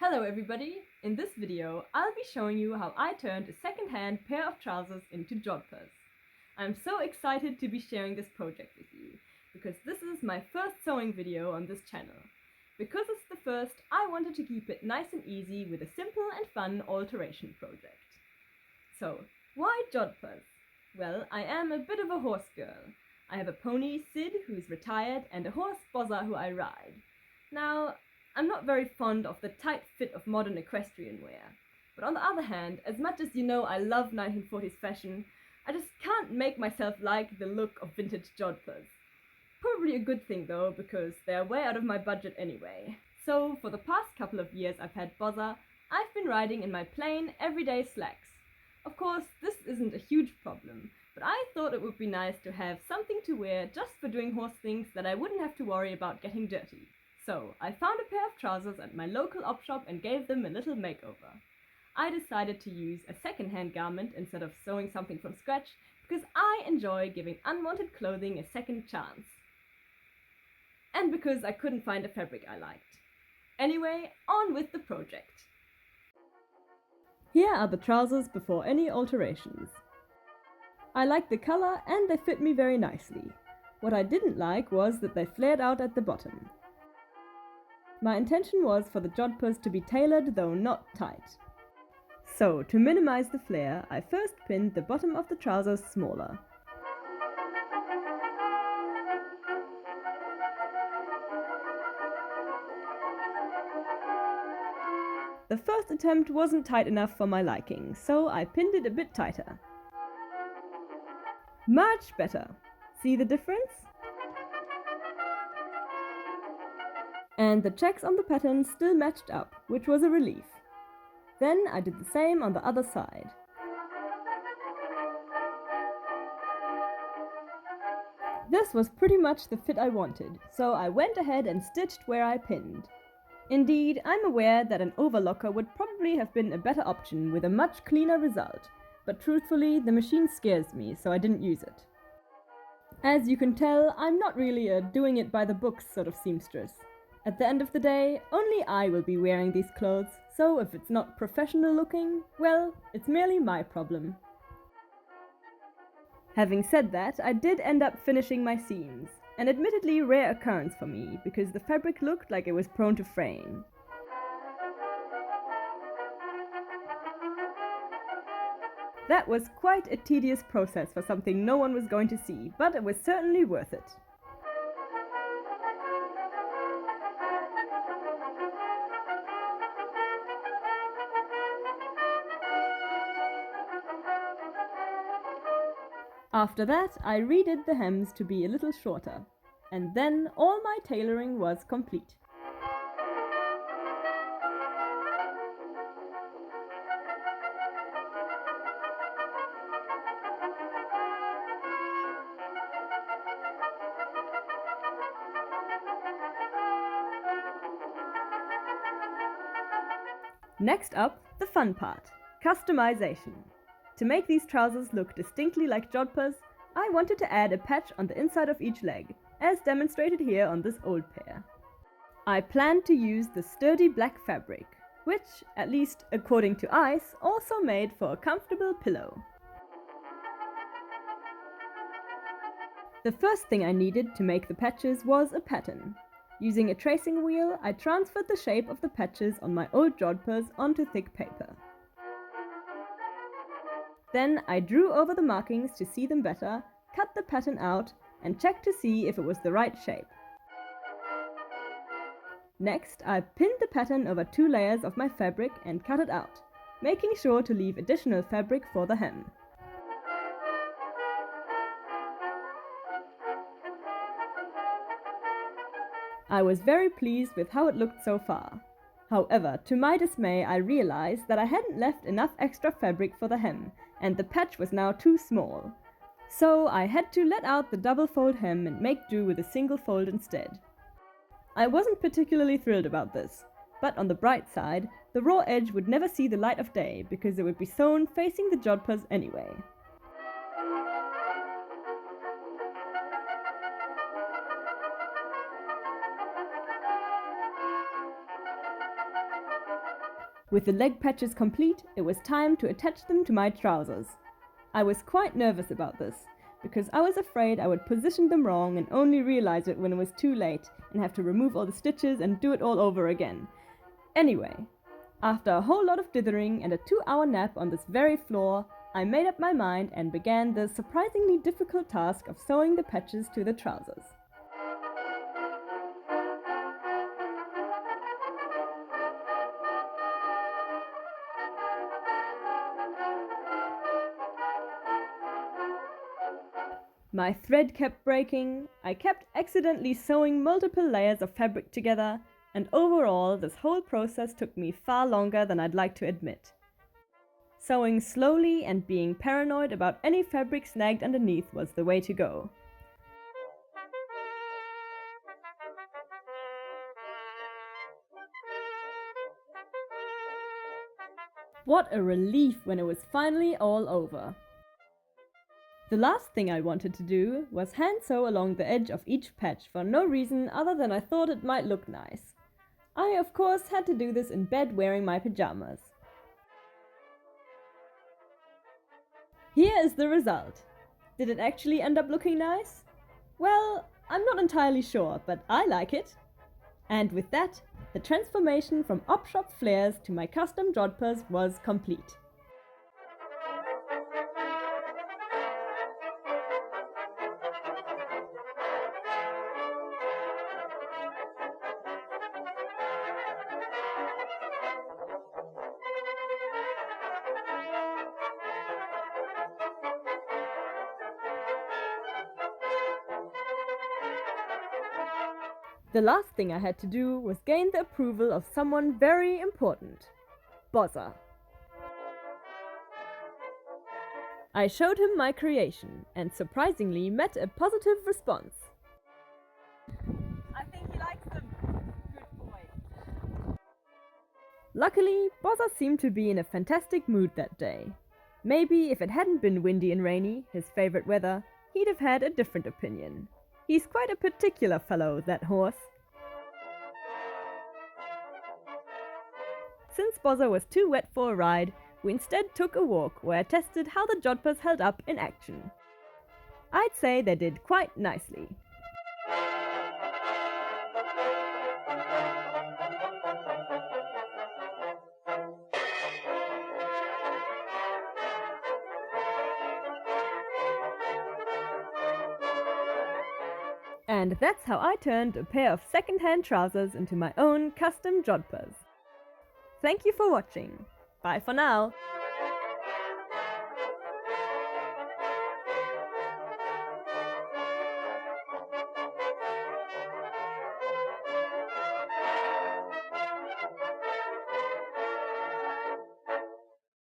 Hello everybody! In this video, I'll be showing you how I turned a second-hand pair of trousers into Jodhpurs. I'm so excited to be sharing this project with you, because this is my first sewing video on this channel. Because it's the first, I wanted to keep it nice and easy with a simple and fun alteration project. So, why Jodhpurs? Well, I am a bit of a horse girl. I have a pony, Sid, who's retired, and a horse, Bozza, who I ride. Now, I'm not very fond of the tight fit of modern equestrian wear, but on the other hand, as much as you know I love 1940s fashion, I just can't make myself like the look of vintage Jodhpurs. Probably a good thing though, because they're way out of my budget anyway. So for the past couple of years I've had Bozza, I've been riding in my plain, everyday slacks. Of course, this isn't a huge problem, but I thought it would be nice to have something to wear just for doing horse things that I wouldn't have to worry about getting dirty. So, I found a pair of trousers at my local op shop and gave them a little makeover. I decided to use a second-hand garment instead of sewing something from scratch because I enjoy giving unwanted clothing a second chance. And because I couldn't find a fabric I liked. Anyway, on with the project. Here are the trousers before any alterations. I like the color and they fit me very nicely. What I didn't like was that they flared out at the bottom. My intention was for the Jodhpurs to be tailored, though not tight. So, to minimize the flare, I first pinned the bottom of the trousers smaller. The first attempt wasn't tight enough for my liking, so I pinned it a bit tighter. Much better! See the difference? And the checks on the pattern still matched up, which was a relief. Then I did the same on the other side. This was pretty much the fit I wanted, so I went ahead and stitched where I pinned. Indeed, I'm aware that an overlocker would probably have been a better option with a much cleaner result, but truthfully, the machine scares me, so I didn't use it. As you can tell, I'm not really a doing-it-by-the-books sort of seamstress. At the end of the day, only I will be wearing these clothes, so if it's not professional looking, well, it's merely my problem. Having said that, I did end up finishing my seams, an admittedly rare occurrence for me, because the fabric looked like it was prone to fraying. That was quite a tedious process for something no one was going to see, but it was certainly worth it. After that, I redid the hems to be a little shorter, and then all my tailoring was complete. Next up, the fun part, customization. To make these trousers look distinctly like Jodhpurs, I wanted to add a patch on the inside of each leg, as demonstrated here on this old pair. I planned to use the sturdy black fabric, which, at least according to Ice, also made for a comfortable pillow. The first thing I needed to make the patches was a pattern. Using a tracing wheel, I transferred the shape of the patches on my old Jodhpurs onto thick paper. Then I drew over the markings to see them better, cut the pattern out, and checked to see if it was the right shape. Next, I pinned the pattern over 2 layers of my fabric and cut it out, making sure to leave additional fabric for the hem. I was very pleased with how it looked so far. However, to my dismay, I realized that I hadn't left enough extra fabric for the hem, and the patch was now too small. So I had to let out the double fold hem and make do with a single fold instead. I wasn't particularly thrilled about this, but on the bright side, the raw edge would never see the light of day because it would be sewn facing the Jodhpurs anyway. With the leg patches complete, it was time to attach them to my trousers. I was quite nervous about this, because I was afraid I would position them wrong and only realize it when it was too late and have to remove all the stitches and do it all over again. Anyway, after a whole lot of dithering and a 2-hour nap on this very floor, I made up my mind and began the surprisingly difficult task of sewing the patches to the trousers. My thread kept breaking, I kept accidentally sewing multiple layers of fabric together, and overall this whole process took me far longer than I'd like to admit. Sewing slowly and being paranoid about any fabric snagged underneath was the way to go. What a relief when it was finally all over. The last thing I wanted to do was hand sew along the edge of each patch for no reason other than I thought it might look nice. I of course had to do this in bed wearing my pajamas. Here is the result. Did it actually end up looking nice? Well, I'm not entirely sure, but I like it. And with that, the transformation from op-shop flares to my custom Jodhpurs was complete. The last thing I had to do was gain the approval of someone very important, Bozza. I showed him my creation and surprisingly met a positive response. I think he likes them. Good boy. Luckily, Bozza seemed to be in a fantastic mood that day. Maybe if it hadn't been windy and rainy, his favorite weather, he'd have had a different opinion. He's quite a particular fellow, that horse. Since Bozza was too wet for a ride, we instead took a walk where I tested how the Jodhpurs held up in action. I'd say they did quite nicely. And that's how I turned a pair of second-hand trousers into my own custom Jodhpurs. Thank you for watching. Bye for now.